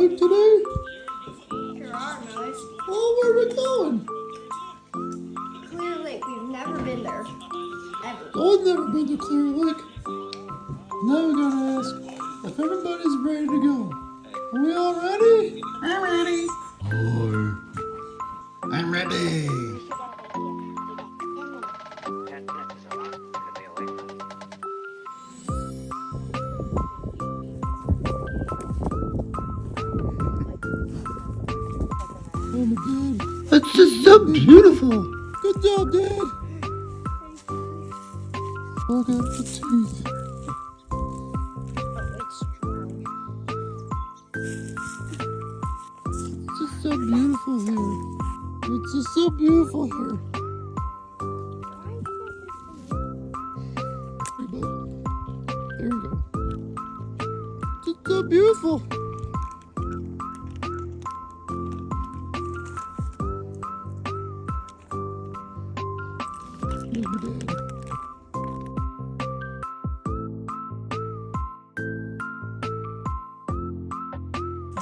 Lake today? Sure are, nice. Oh, where are we going? Clear Lake. We've never been there. Ever. Oh, I've never been to Clear Lake. Now we gotta ask if everybody's ready to go. Are we all ready? I'm ready. Oh, I'm ready. Oh my God. That's just so beautiful. Good job, Dad. Look at the teeth. It's just so beautiful here. It's just so beautiful here. Hey, bud. There you go. It's just so beautiful. Here's my dad.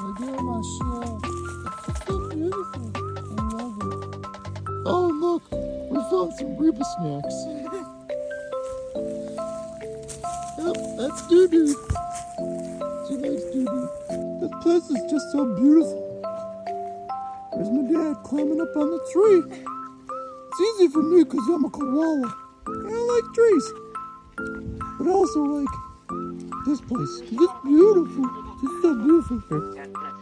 Look at my shell. It's just so beautiful. I love it. Oh, look. We found some Reba snacks. Yep, that's Doo-Doo. She likes Doo-Doo. This place is just so beautiful. There's my dad climbing up on the tree. It's easy for me because I'm a koala. And I like trees. But I also like this place. It's beautiful. It's so beautiful here.